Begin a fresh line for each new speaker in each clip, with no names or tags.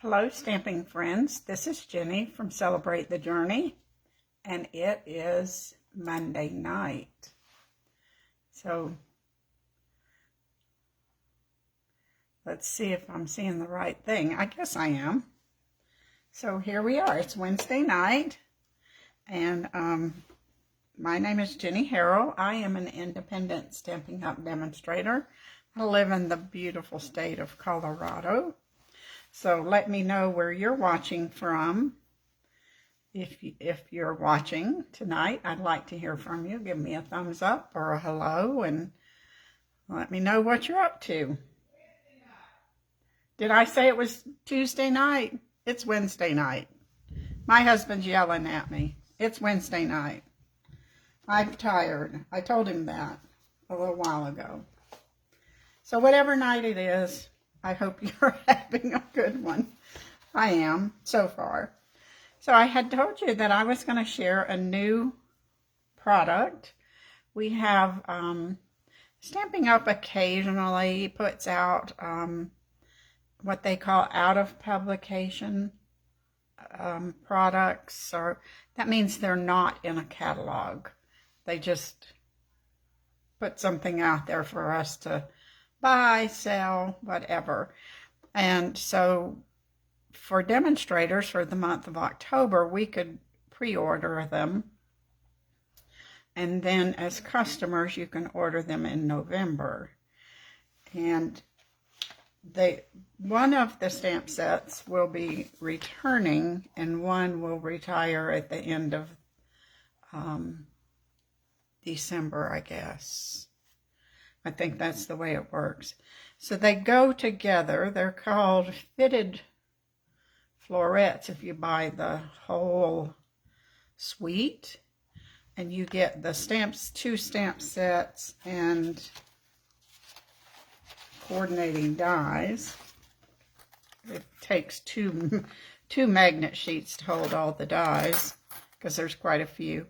Hello, stamping friends. This is Ginny from Celebrate the Journey, and it is Monday night. So let's see if I'm seeing the right thing. I guess I am. So here we are. It's Wednesday night, and my name is Ginny Harrell. I am an independent Stampin' Up! Demonstrator. I live in the beautiful state of Colorado. So let me know where you're watching from. If you're watching tonight, I'd like to hear from you. Give me a thumbs up or a hello and let me know what you're up to. Did I say it was Tuesday night? It's Wednesday night. My husband's yelling at me. It's Wednesday night. I'm tired. I told him that a little while ago. So whatever night it is, I hope you're having a good one. I am, so far. So I had told you that I was going to share a new product. We have Stampin' Up! Occasionally puts out what they call out of publication products, or that means they're not in a catalog. They just put something out there for us to buy, sell, whatever. And so for demonstrators for the month of October, we could pre-order them. And then as customers, you can order them in November. And one of the stamp sets will be returning and one will retire at the end of December, I guess. I think that's the way it works. So they go together. They're called fitted florets if you buy the whole suite. And you get the stamps, 2 stamp sets and coordinating dies. It takes two magnet sheets to hold all the dies because there's quite a few.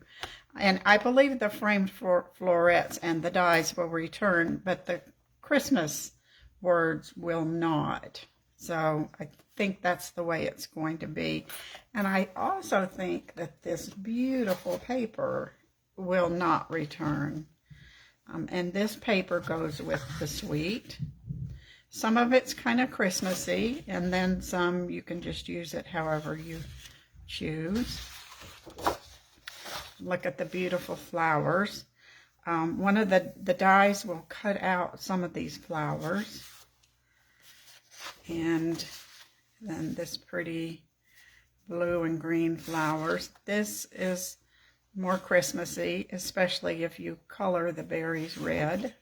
And I believe the framed florets and the dies will return, but the Christmas words will not. So I think that's the way it's going to be. And I also think that this beautiful paper will not return. And this paper goes with the suite. Some of it's kind of Christmassy, and then some you can just use it however you choose. Look at the beautiful flowers. One of the dies will cut out some of these flowers. And then this pretty blue and green flowers. This is more Christmassy, especially if you color the berries red.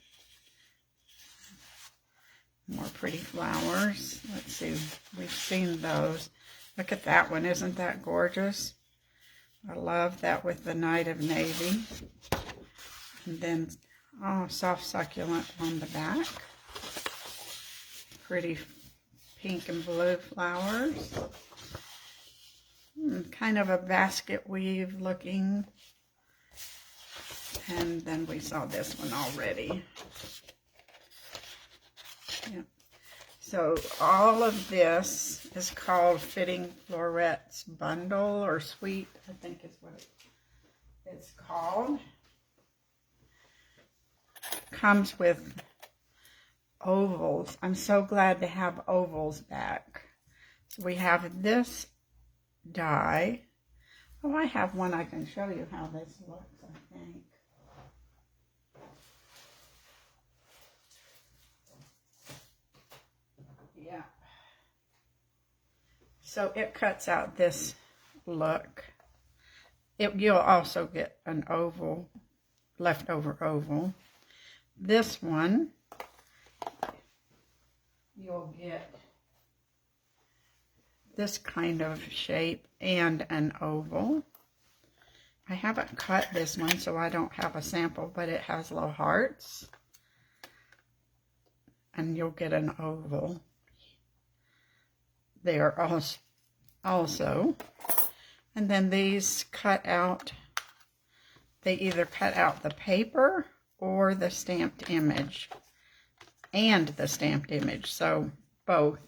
More pretty flowers. Let's see, we've seen those. Look at that one, isn't that gorgeous? I love that with the Night of Navy. And then, soft succulent on the back. Pretty pink and blue flowers. Kind of a basket weave looking. And then we saw this one already. Yep. So all of this is called Fitting Florets Bundle or Suite, I think is what it's called. Comes with ovals. I'm so glad to have ovals back. So we have this die. Oh, I have one I can show you how this looks, I think. Yeah. So it cuts out this look. You'll also get an oval, leftover oval. This one, you'll get this kind of shape and an oval. I haven't cut this one, so I don't have a sample, but it has little hearts. And you'll get an oval there also. And then these cut out, they either cut out the paper or the stamped image, and the stamped image, so both.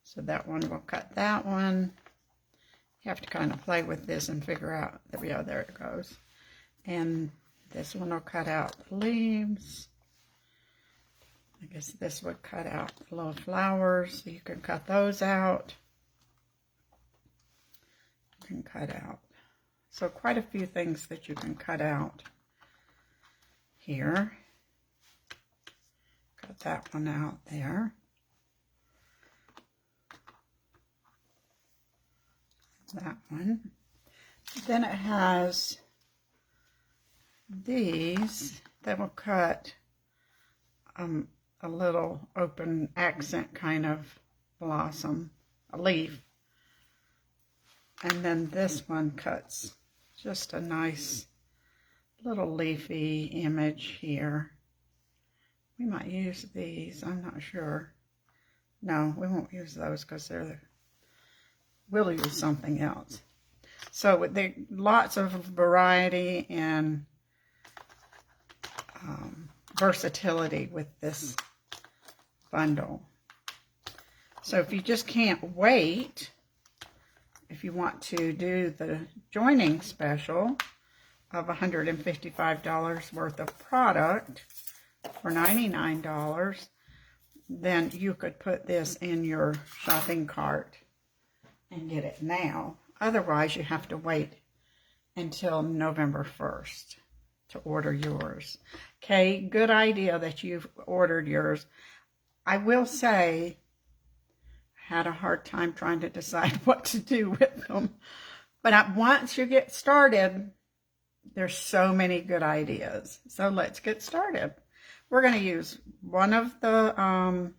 So that one will cut that one. You have to kind of play with this and figure out, yeah, there it goes. And this one will cut out the leaves. I guess this would cut out the little flowers, so you can cut those out. You can cut out. So quite a few things that you can cut out here. Cut that one out there. That one. Then it has these that will cut a little open accent kind of blossom, a leaf. And then this one cuts just a nice little leafy image here. We might use these, I'm not sure. No, we won't use those because we'll use something else. So there lots of variety and versatility with this bundle. So if you just can't wait, if you want to do the joining special of $155 worth of product for $99, then you could put this in your shopping cart and get it now. Otherwise, you have to wait until November 1st to order yours. Okay, good idea that you've ordered yours. I will say, I had a hard time trying to decide what to do with them. But once you get started, there's so many good ideas. So let's get started. We're going to use one of the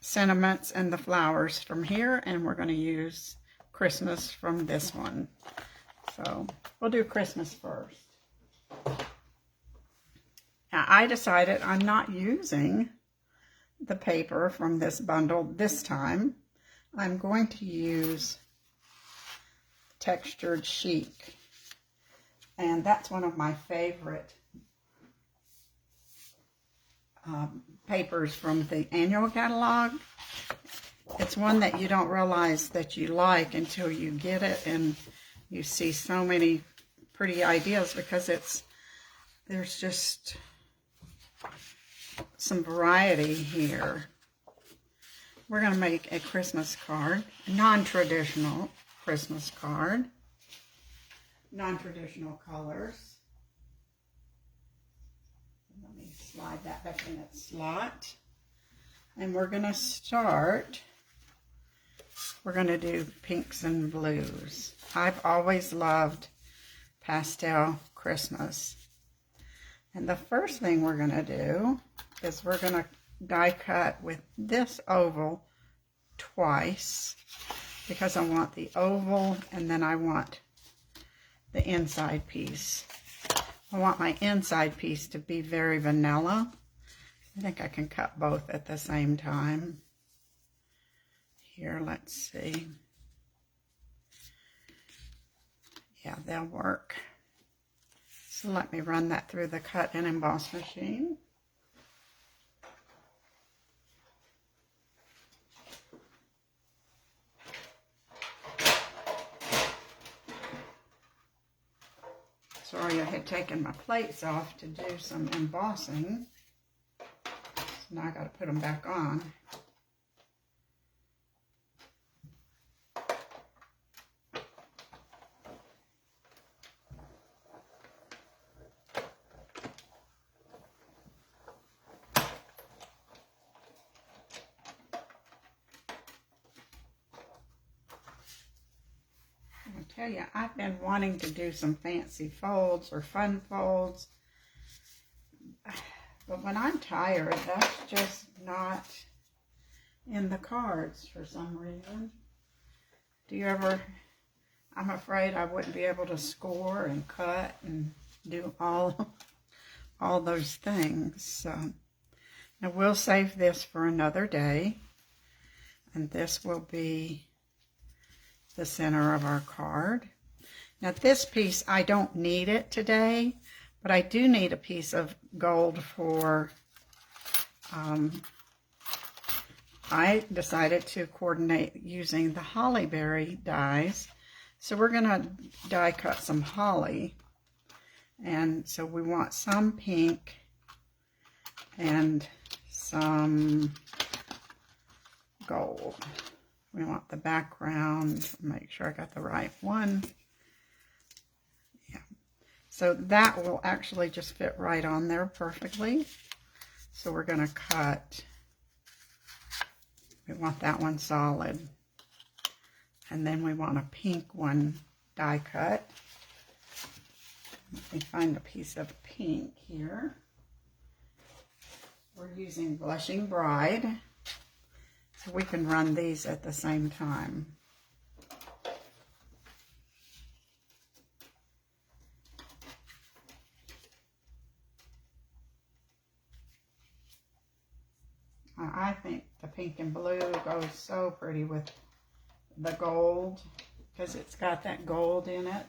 sentiments and the flowers from here, and we're going to use Christmas from this one. So we'll do Christmas first. Now I decided I'm not using the paper from this bundle this time. I'm going to use textured chic, and that's one of my favorite papers from the annual catalog. It's one that you don't realize that you like until you get it and you see so many pretty ideas, because there's just some variety here. We're going to make a Christmas card, a non-traditional Christmas card, non-traditional colors. Let me slide that back in its slot. And we're going to start, we're going to do pinks and blues. I've always loved pastel Christmas. And the first thing we're going to do is we're going to die cut with this oval twice, because I want the oval and then I want the inside piece. I want my inside piece to be very vanilla. I think I can cut both at the same time. Here, let's see. Yeah, they'll work. So let me run that through the cut and emboss machine. Sorry, I had taken my plates off to do some embossing. So now I got to put them back on. I tell you, I've been wanting to do some fancy folds or fun folds, but when I'm tired, that's just not in the cards for some reason. Do you ever? I'm afraid I wouldn't be able to score and cut and do all those things. So now we'll save this for another day, and this will be the center of our card. Now this piece, I don't need it today, but I do need a piece of gold for I decided to coordinate using the hollyberry dies. So we're going to die cut some holly. And so we want some pink and some gold. We want the background, make sure I got the right one. Yeah. So that will actually just fit right on there perfectly. So we're going to cut, we want that one solid. And then we want a pink one die cut. Let me find a piece of pink here. We're using Blushing Bride, so we can run these at the same time. I think the pink and blue goes so pretty with the gold because it's got that gold in it.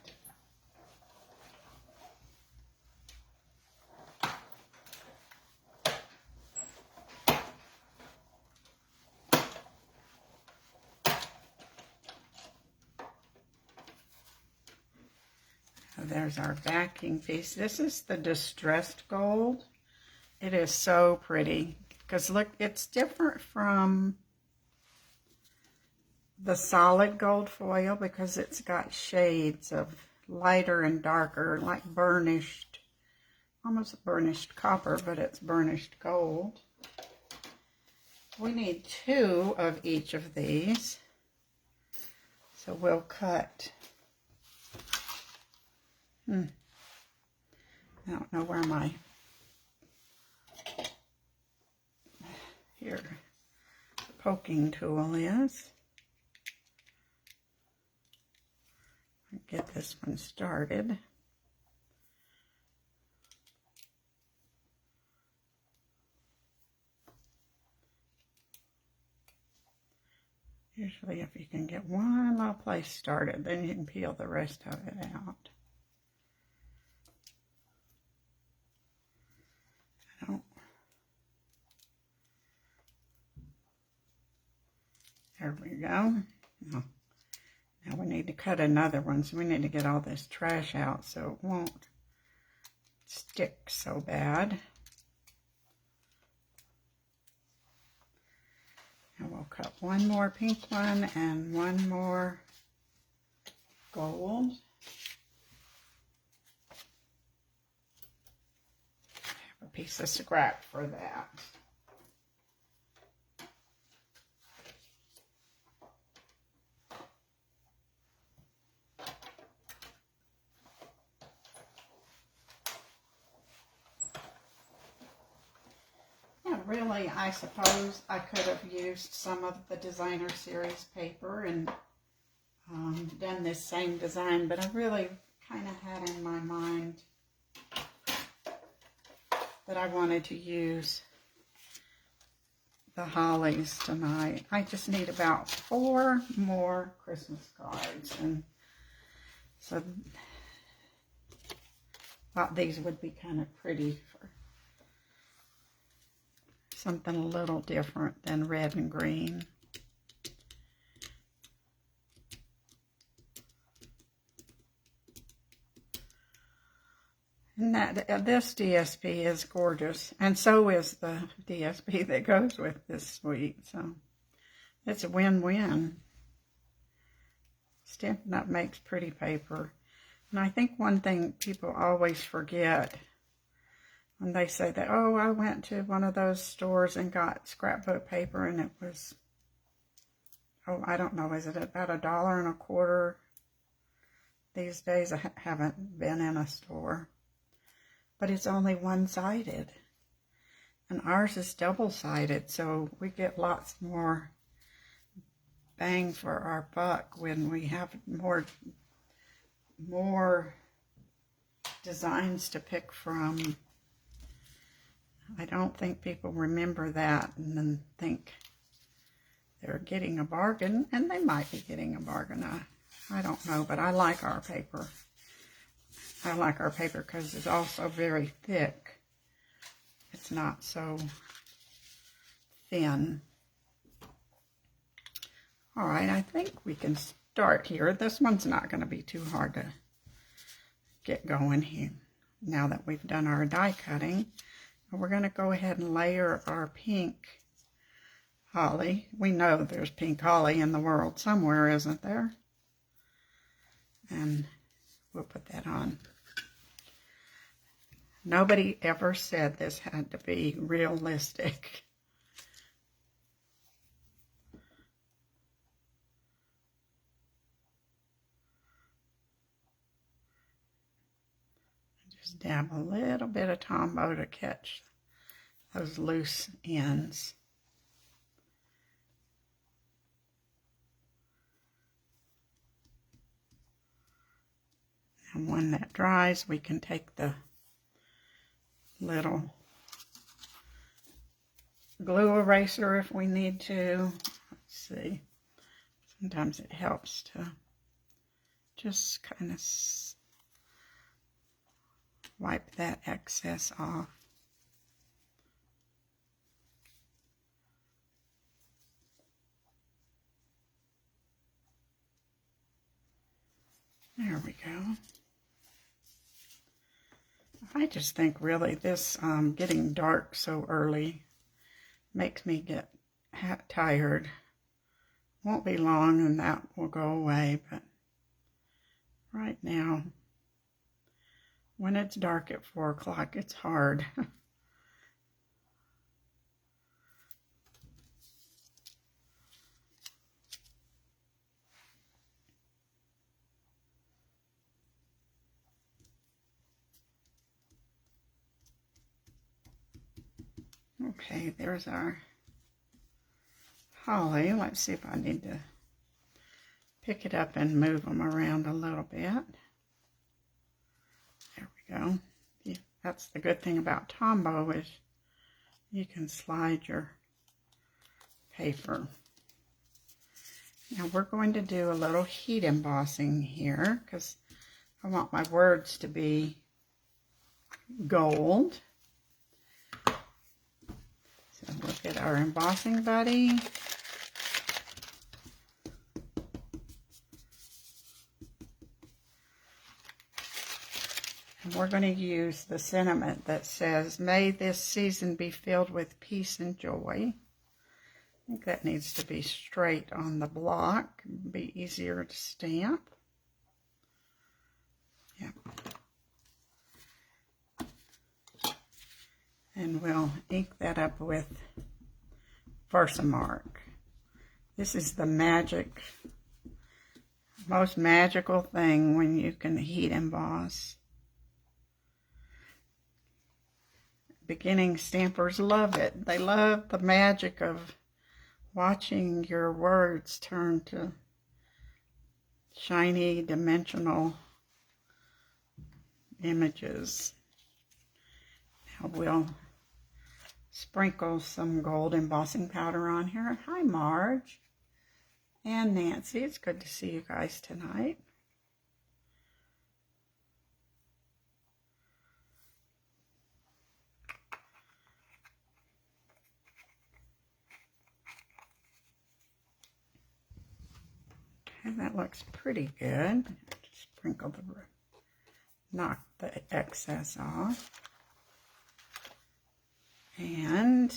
There's our backing piece. This is the distressed gold. It is so pretty because look, it's different from the solid gold foil because it's got shades of lighter and darker, like burnished, almost burnished copper, but it's burnished gold. We need 2 of each of these. So we'll cut, I don't know where my, here, poking tool is. Get this one started. Usually if you can get one little place started, then you can peel the rest of it out. There we go. Now we need to cut another one, so we need to get all this trash out so it won't stick so bad. And we'll cut one more pink one and one more gold. Have a piece of scrap for that. Really, I suppose I could have used some of the designer series paper and done this same design, but I really kind of had in my mind that I wanted to use the hollies tonight. I just need about 4 more Christmas cards, and so I thought these would be kind of pretty for something a little different than red and green. And that this DSP is gorgeous, and so is the DSP that goes with this suite. So it's a win-win. Stampin' Up makes pretty paper, and I think one thing people always forget when they say that, oh, I went to one of those stores and got scrapbook paper and it was, oh, I don't know, is it about $1.25? These days I haven't been in a store. But it's only one-sided. And ours is double-sided, so we get lots more bang for our buck when we have more designs to pick from. I don't think people remember that and then think they're getting a bargain, and they might be getting a bargain. I don't know, but I like our paper. I like our paper because it's also very thick. It's not so thin. All right, I think we can start here. This one's not going to be too hard to get going here now that we've done our die cutting. We're going to go ahead and layer our pink holly. We know there's pink holly in the world somewhere, isn't there? And we'll put that on. Nobody ever said this had to be realistic. Just dab a little bit of Tombow to catch those loose ends. And when that dries, we can take the little glue eraser if we need to. Let's see. Sometimes it helps to just kind of wipe that excess off. There we go. I just think really this getting dark so early makes me get tired. Won't be long and that will go away, but right now, when it's dark at 4 o'clock, it's hard. Okay, there's our holly. Let's see if I need to pick it up and move them around a little bit. There we go. Yeah, that's the good thing about Tombow is you can slide your paper. Now we're going to do a little heat embossing here because I want my words to be gold. So we'll get our embossing buddy. And we're going to use the sentiment that says, "May this season be filled with peace and joy." I think that needs to be straight on the block. Be easier to stamp. Yep. And we'll ink that up with Versamark. This is the most magical thing when you can heat emboss. Beginning stampers love it. They love the magic of watching your words turn to shiny, dimensional images. Now we'll sprinkle some gold embossing powder on here. Hi, Marge and Nancy. It's good to see you guys tonight. Okay, that looks pretty good. Sprinkle knock the excess off. And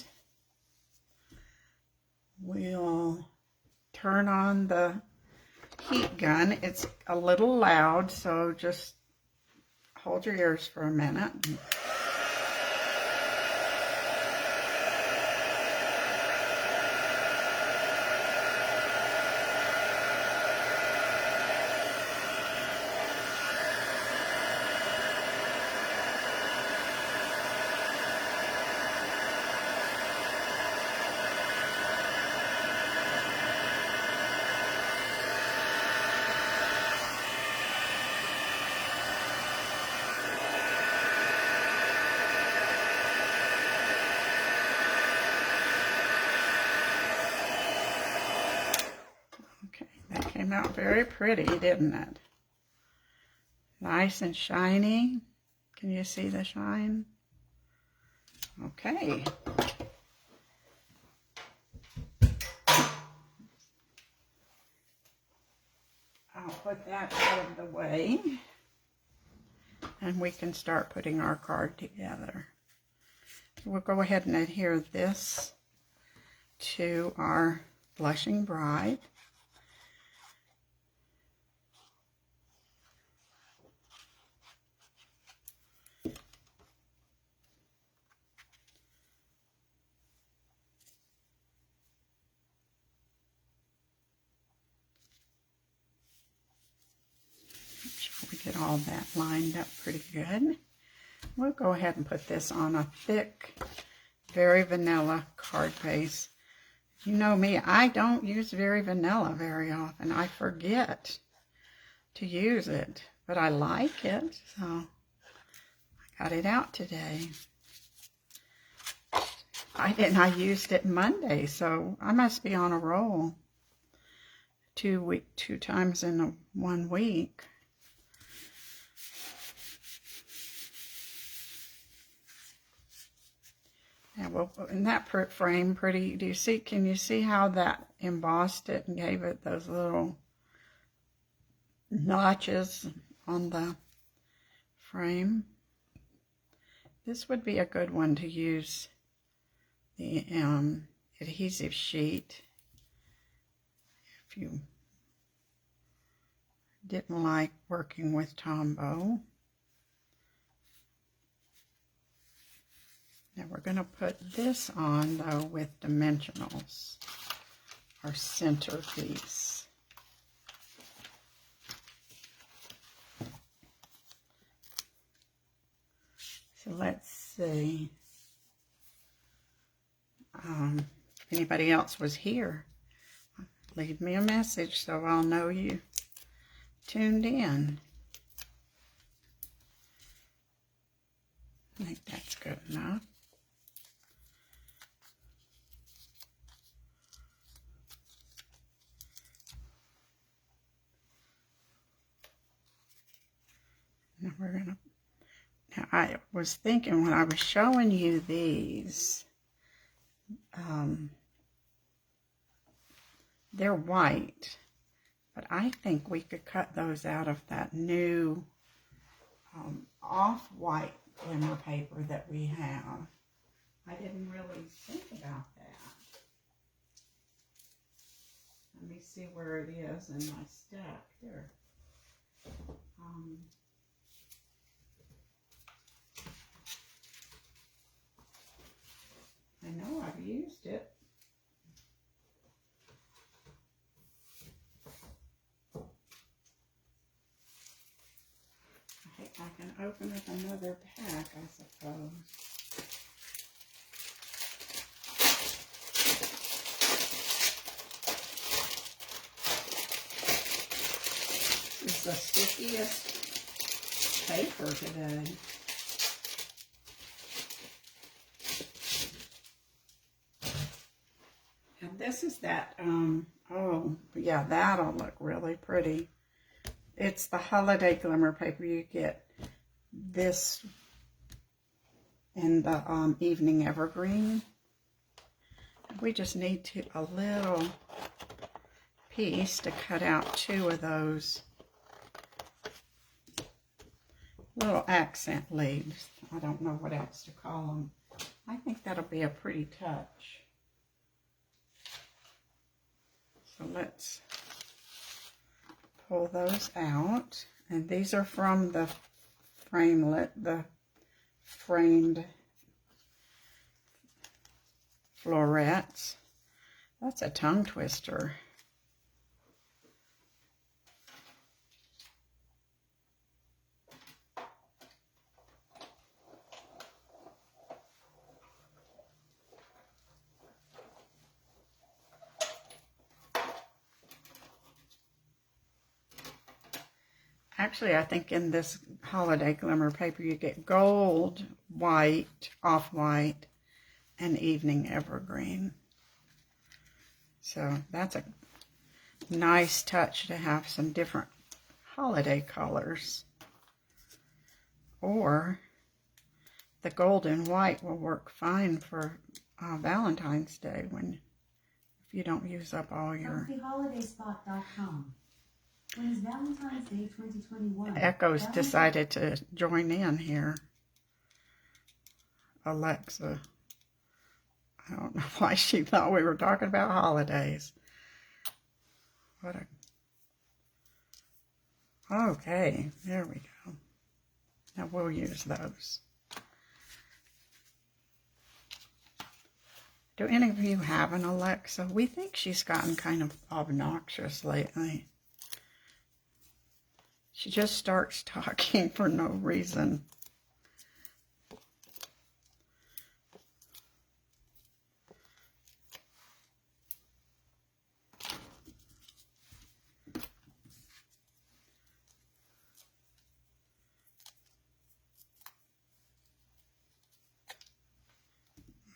we'll turn on the heat gun. It's a little loud, so just hold your ears for a minute. Came out very pretty, didn't it? Nice and shiny. Can you see the shine? Okay. put that out of the way. And we can start putting our card together. We'll go ahead and adhere this to our blushing bride. We get all that lined up pretty good. We'll go ahead and put this on a thick, very vanilla card base. You know me, I don't use very vanilla very often. I forget to use it, but I like it, so I got it out today. I used it Monday, so I must be on a roll. 2 times in 1 week. Yeah, well, in that frame, pretty, can you see how that embossed it and gave it those little notches on the frame? This would be a good one to use the adhesive sheet if you didn't like working with Tombow. Now we're going to put this on, though, with dimensionals, our centerpiece. So let's see. If anybody else was here, leave me a message so I'll know you tuned in. I think that's good enough. Now we're gonna. Now I was thinking when I was showing you these, they're white, but I think we could cut those out of that new off-white glimmer paper that we have. I didn't really think about that. Let me see where it is in my stack there. I know I've used it. I can open up another pack, I suppose. This is the stickiest paper today. And this is that, oh, yeah, that'll look really pretty. It's the holiday glimmer paper. You get this in the evening evergreen. We just need a little piece to cut out 2 of those little accent leaves. I don't know what else to call them. I think that'll be a pretty touch. So let's pull those out. And these are from the framed florets. That's a tongue twister. Actually, I think in this holiday glimmer paper, you get gold, white, off-white, and evening evergreen. So that's a nice touch to have some different holiday colors. Or the gold and white will work fine for Valentine's Day if you don't use up all your...
craftyholidayspot.com. When is Valentine's Day 2021?
Echo's decided to join in here. Alexa. I don't know why she thought we were talking about holidays. What a... Okay, there we go. Now we'll use those. Do any of you have an Alexa? We think she's gotten kind of obnoxious lately. She just starts talking for no reason.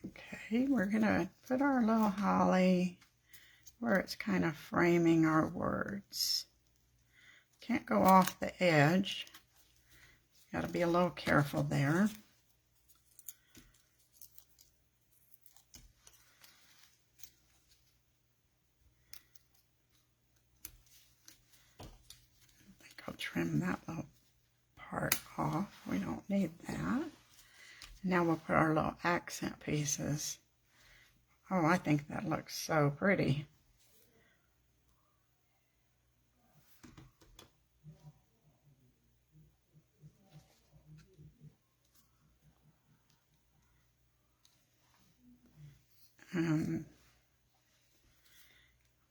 Okay, we're going to put our little holly where it's kind of framing our words. Can't go off the edge. Got to be a little careful there. I think I'll trim that little part off. We don't need that. Now we'll put our little accent pieces. Oh, I think that looks so pretty.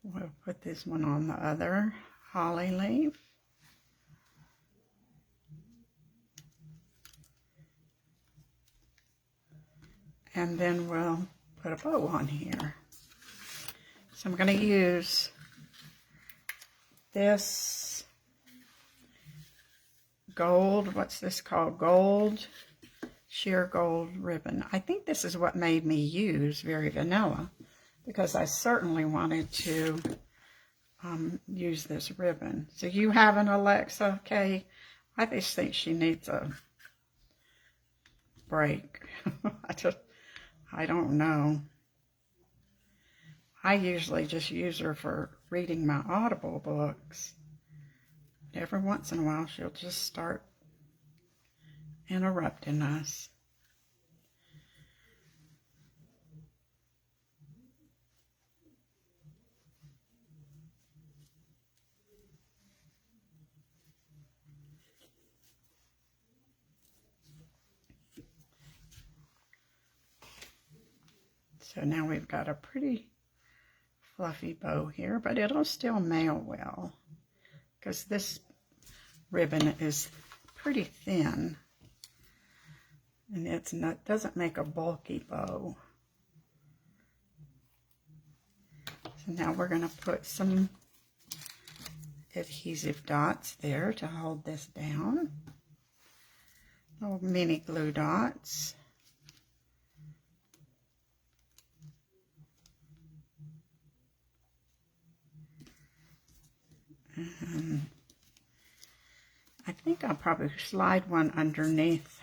We'll put this one on the other holly leaf. And then we'll put a bow on here. So I'm going to use this gold, what's this called? Gold, sheer gold ribbon. I think this is what made me use Very Vanilla, because I certainly wanted to use this ribbon. So you have an Alexa, Kay? I just think she needs a break. I don't know. I usually just use her for reading my Audible books. Every once in a while, she'll just start interrupting us. So now we've got a pretty fluffy bow here, but it'll still mail well because this ribbon is pretty thin and doesn't make a bulky bow. So now we're going to put some adhesive dots there to hold this down. Little mini glue dots. I think I'll probably slide one underneath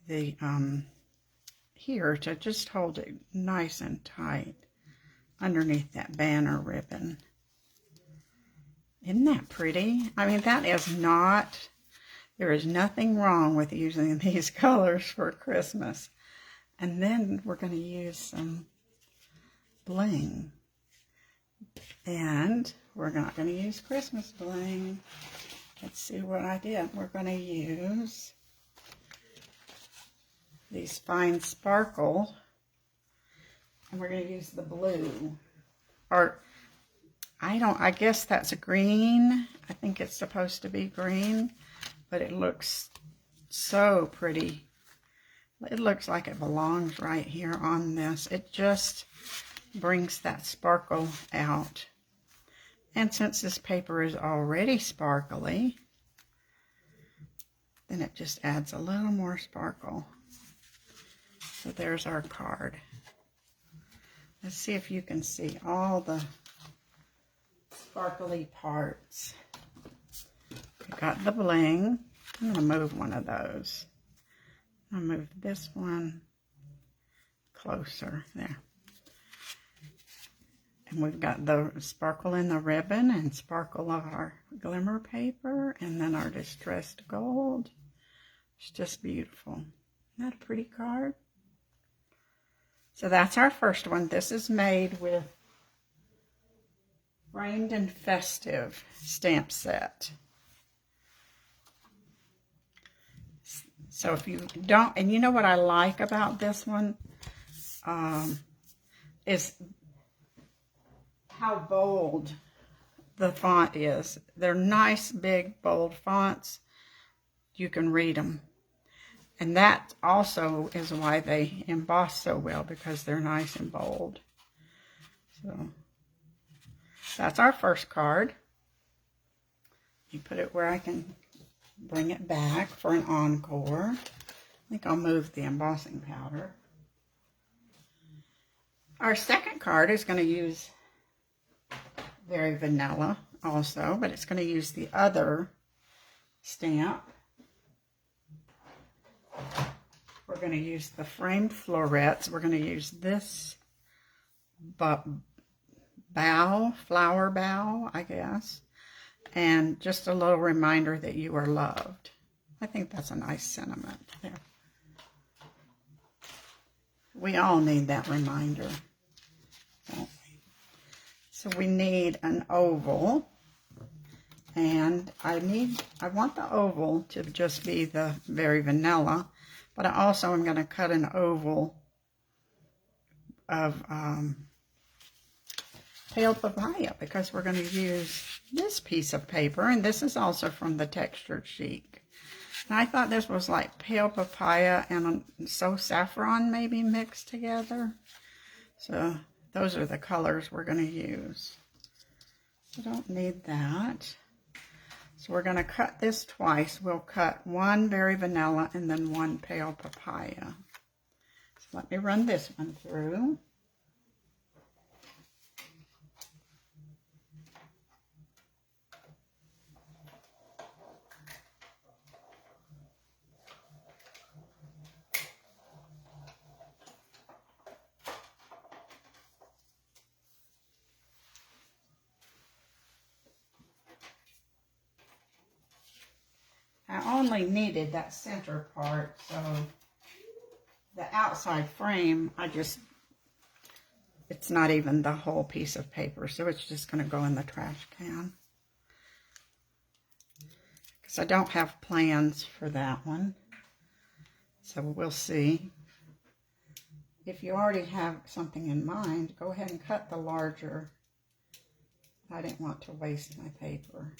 the here to just hold it nice and tight underneath that banner ribbon. Isn't that pretty? I mean, that is not, there is nothing wrong with using these colors for Christmas. And then we're going to use some bling. And we're not going to use Christmas bling. Let's see what I did. We're going to use these fine sparkle. And we're going to use the blue. Or, I guess that's a green. I think it's supposed to be green. But it looks so pretty. It looks like it belongs right here on this. It just brings that sparkle out. And since this paper is already sparkly, then it just adds a little more sparkle. So there's our card. Let's see if you can see all the sparkly parts. We got the bling. I'm going to move one of those. I'll move this one closer there. And we've got the sparkle in the ribbon and sparkle of our glimmer paper, and then our distressed gold. It's just beautiful. Isn't that a pretty card? So that's our first one. This is made with Framed and Festive stamp set. So if you don't, and you know what I like about this one, is how bold the font is. They're nice, big, bold fonts. You can read them. And that also is why they emboss so well, because they're nice and bold. So that's our first card. You put it where I can bring it back for an encore. I think I'll move the embossing powder. Our second card is going to use Very Vanilla also, but it's going to use the other stamp. We're going to use the Framed Florets. We're going to use this flower bow, I guess. And just a little reminder that you are loved. I think that's a nice sentiment there. We all need that reminder, don't we? So we need an oval. And I want the oval to just be the Very Vanilla, but I also am going to cut an oval of Pale Papaya, because we're going to use this piece of paper, and this is also from the Textured Chic. And I thought this was like Pale Papaya and So Saffron maybe mixed together. So those are the colors we're going to use. I don't need that. So we're going to cut this twice. We'll cut one Very Vanilla and then one Pale Papaya. So let me run this one through. I only needed that center part, so the outside frame, it's not even the whole piece of paper, so it's just going to go in the trash can. Because I don't have plans for that one, so we'll see. If you already have something in mind, go ahead and cut the larger. I didn't want to waste my paper.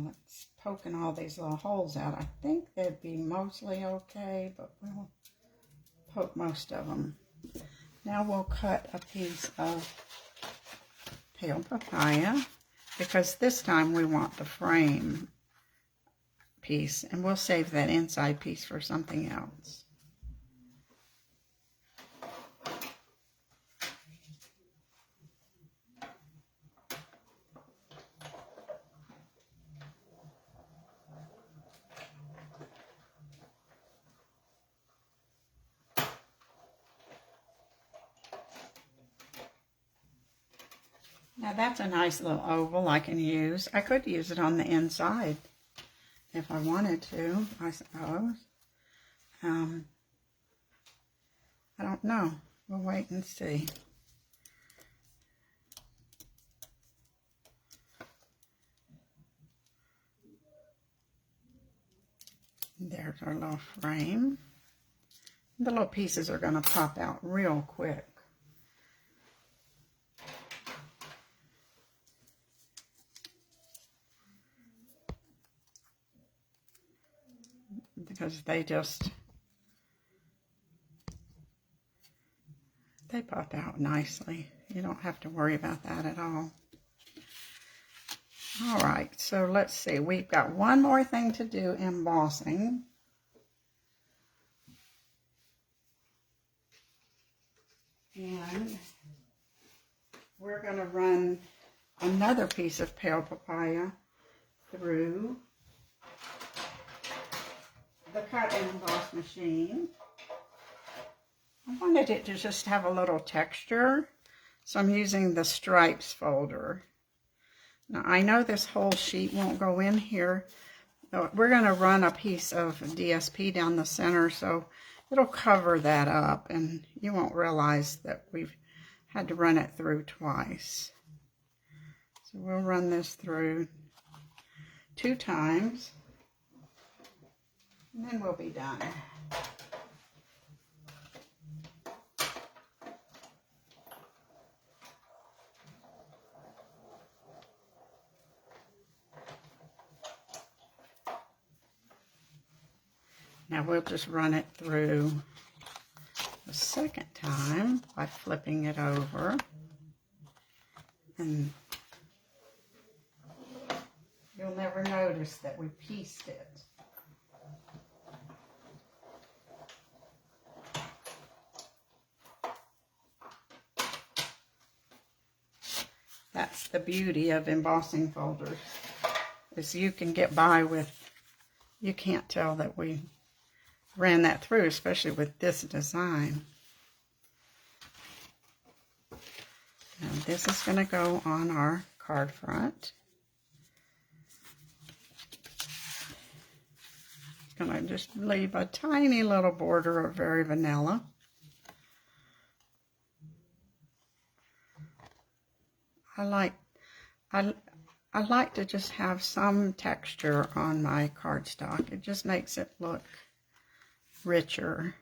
Let's poking all these little holes out. I think they'd be mostly okay, but we'll poke most of them. Now we'll cut a piece of Pale Papaya, because this time we want the frame piece, and we'll save that inside piece for something else. Now that's a nice little oval I can use. I could use it on the inside if I wanted to, I suppose. I don't know. We'll wait and see. There's our little frame. The little pieces are going to pop out real quick. Because they pop out nicely. You don't have to worry about that at all. All right, so let's see. We've got one more thing to do, embossing. And we're going to run another piece of Pale Papaya through cut and emboss machine. I wanted it to just have a little texture, so I'm using the stripes folder. Now I know this whole sheet won't go in here. We're going to run a piece of DSP down the center, so it'll cover that up, and you won't realize that we've had to run it through twice. So we'll run this through 2 times, and then we'll be done. Now we'll just run it through the second time by flipping it over, and you'll never notice that we pieced it. That's the beauty of embossing folders, is you can get by with, you can't tell that we ran that through, especially with this design. Now this is going to go on our card front. Going to just leave a tiny little border of very vanilla. I like to just have some texture on my cardstock. It just makes it look richer.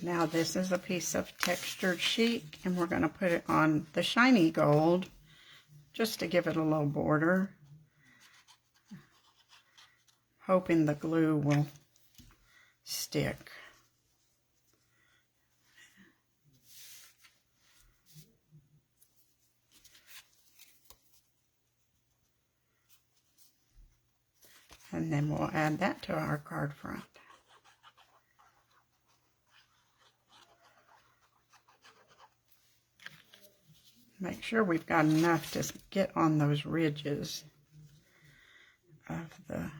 Now this is a piece of textured sheet, and we're going to put it on the shiny gold just to give it a little border, hoping the glue will stick. And then we'll add that to our card front. Make sure we've got enough to get on those ridges of the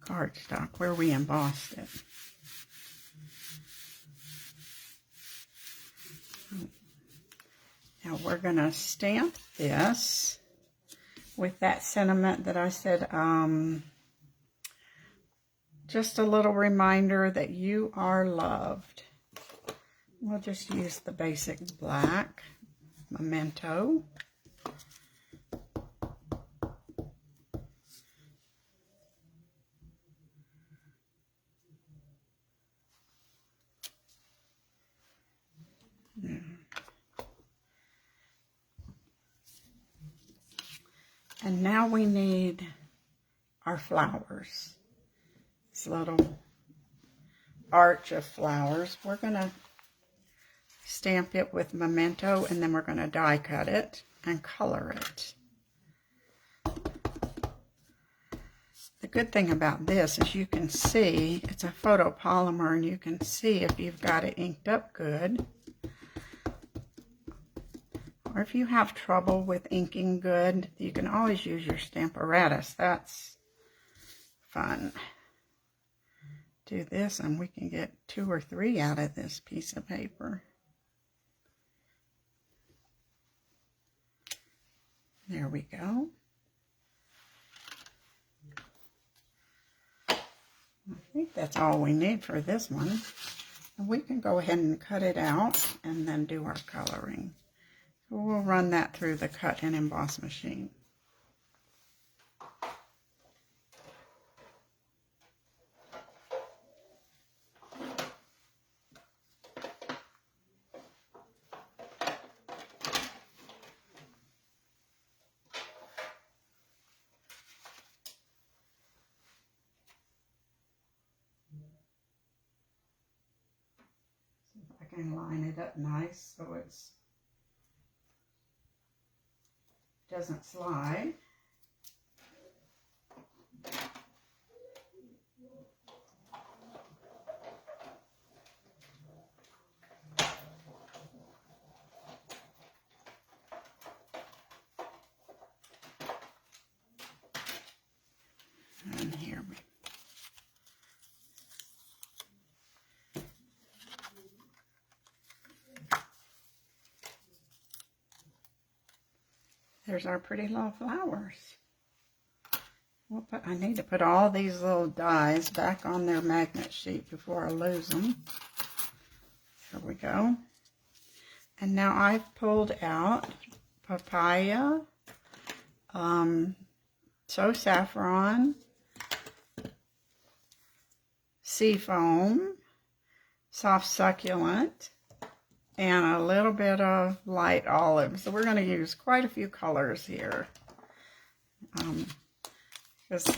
cardstock where we embossed it. Now we're going to stamp this with that sentiment that I said, just a little reminder that you are loved. We'll just use the basic black memento. And now we need our flowers. This little arch of flowers. We're going to stamp it with memento, and then we're going to die cut it and color it. The good thing about this is you can see, it's a photopolymer, and you can see if you've got it inked up good. Or if you have trouble with inking good, you can always use your Stamparatus. That's fun. Do this and we can get 2 or 3 out of this piece of paper. There we go. I think that's all we need for this one. And we can go ahead and cut it out and then do our coloring. So we'll run that through the cut and emboss machine. See if I can line it up nice so it's doesn't slide. there's our pretty little flowers. I need to put all these little dies back on their magnet sheet before I lose them. There we go. And now I've pulled out papaya, so saffron, sea foam, soft succulent, and a little bit of light olive. So we're going to use quite a few colors here. Because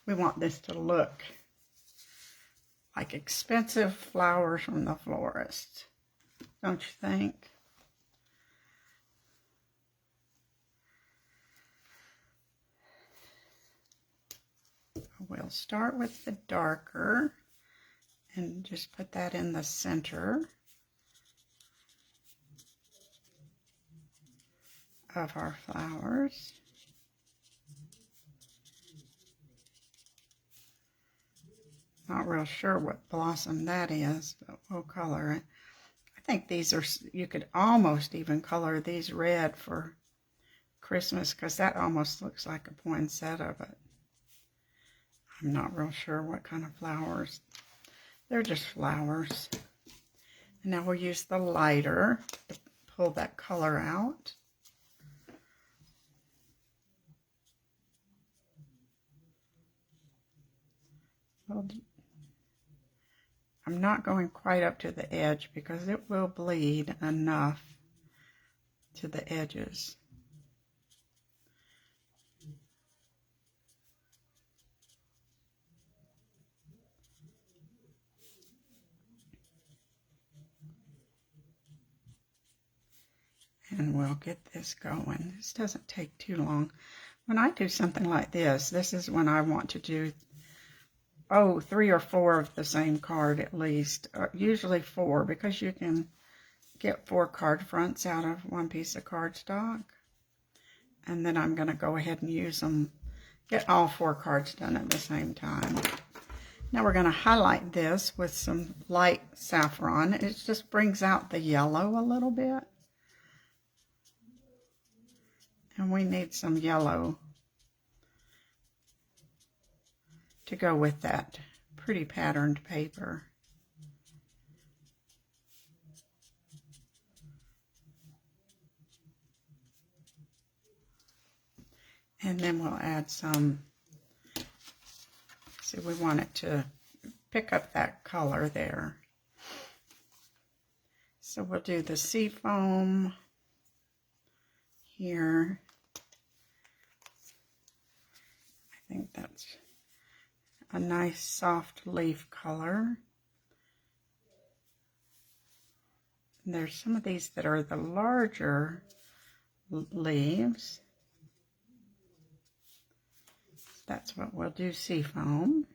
we want this to look like expensive flowers from the florist. Don't you think? We'll start with the darker and just put that in the center of our flowers. Not real sure what blossom that is, but we'll color it. I think these are, you could almost even color these red for Christmas, because that almost looks like a poinsettia, but I'm not real sure what kind of flowers. They're just flowers. And now we'll use the lighter to pull that color out. I'm not going quite up to the edge because it will bleed enough to the edges. And we'll get this going. This doesn't take too long. When I do something like this, this is when I want to do 3 or 4 of the same card at least. Usually 4, because you can get 4 card fronts out of one piece of cardstock. And then I'm going to go ahead and use them, get all 4 cards done at the same time. Now we're going to highlight this with some light saffron. It just brings out the yellow a little bit. And we need some yellow to go with that pretty patterned paper. And then we'll add some, see, we want it to pick up that color there. So we'll do the sea foam here. I think that's a nice soft leaf color. And there's some of these that are the larger leaves. That's what we'll do, sea foam.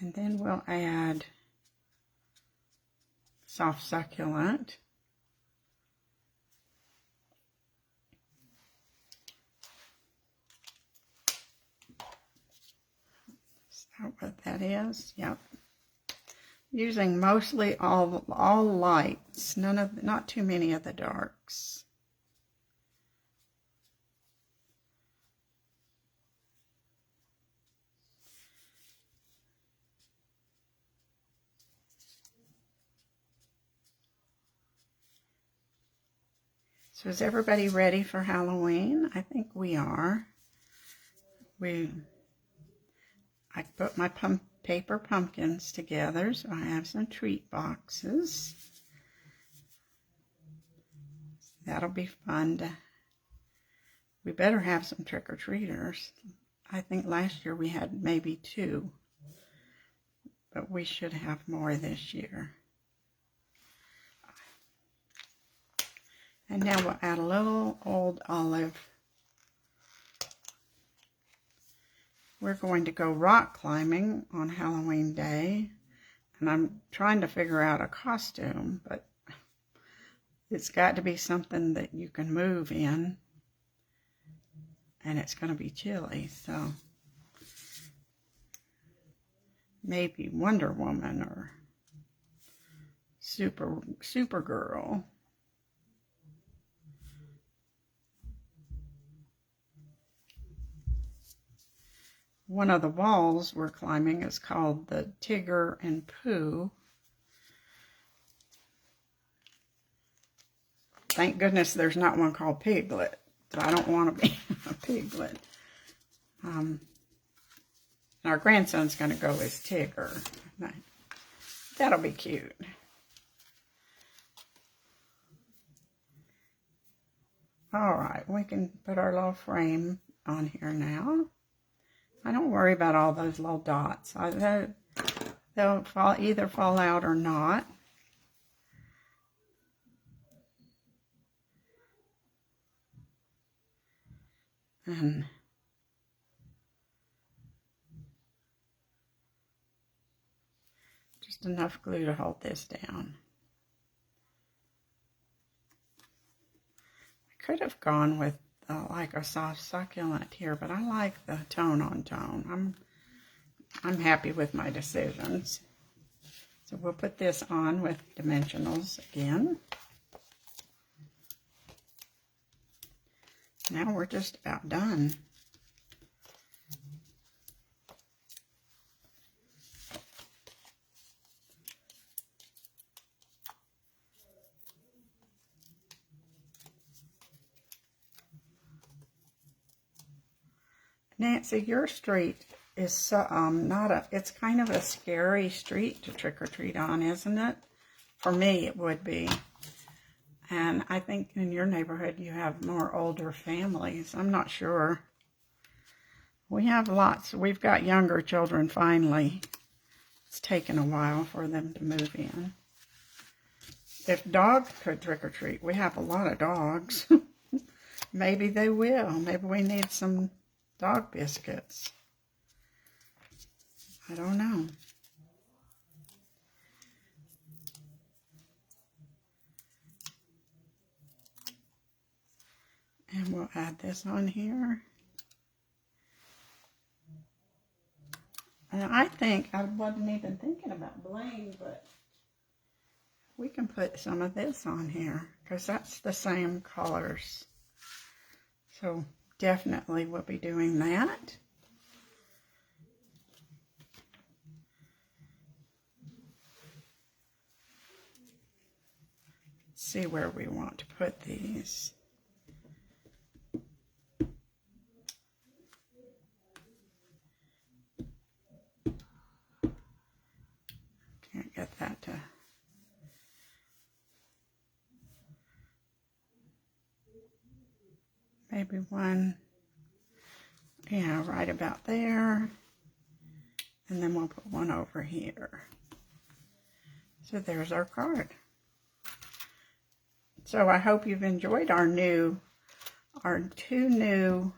And then we'll add soft succulent. Is that what that is? Yep. Using mostly all lights, not too many of the darks. So is everybody ready for Halloween? I think we are. I put my paper pumpkins together, so I have some treat boxes. That'll be fun. We better have some trick-or-treaters. I think last year we had maybe 2, but we should have more this year. And now we'll add a little old olive. We're going to go rock climbing on Halloween Day, and I'm trying to figure out a costume, but it's got to be something that you can move in, and it's going to be chilly, so maybe Wonder Woman or Supergirl. One of the walls we're climbing is called the Tigger and Pooh. Thank goodness there's not one called Piglet. I don't want to be a piglet. Our grandson's going to go as Tigger. That'll be cute. All right, we can put our little frame on here now. I don't worry about all those little dots. They'll either fall out or not. And just enough glue to hold this down. I could have gone with like a soft succulent here, but I like the tone on tone. I'm happy with my decisions. So we'll put this on with dimensionals again. Now we're just about done. Nancy, your street is it's kind of a scary street to trick or treat on, isn't it? For me, it would be. And I think in your neighborhood you have more older families. I'm not sure. We have lots. We've got younger children finally. It's taken a while for them to move in. If dogs could trick or treat, we have a lot of dogs. Maybe they will. Maybe we need some dog biscuits. I don't know. And we'll add this on here. And I think, I wasn't even thinking about bling, but we can put some of this on here because that's the same colors. So definitely we'll be doing that. Let's see where we want to put these. Can't get that to... Maybe one, yeah, right about there. And then we'll put one over here. So there's our card. So I hope you've enjoyed our two new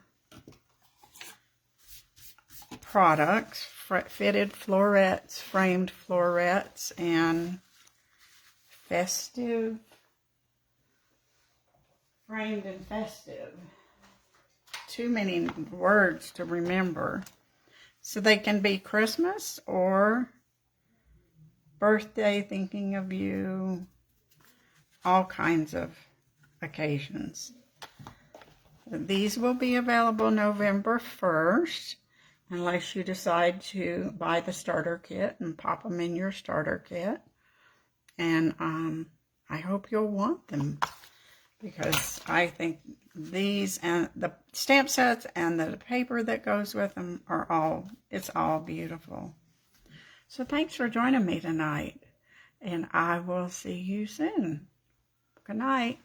products, Fitted Florets, Framed Florets, and Festive, Framed and Festive. Too many words to remember. So they can be Christmas or birthday, thinking of you, all kinds of occasions. These will be available November 1st, unless you decide to buy the starter kit and pop them in your starter kit. And I hope you'll want them, because I think these and the stamp sets and the paper that goes with them are it's all beautiful. So thanks for joining me tonight, and I will see you soon. Good night.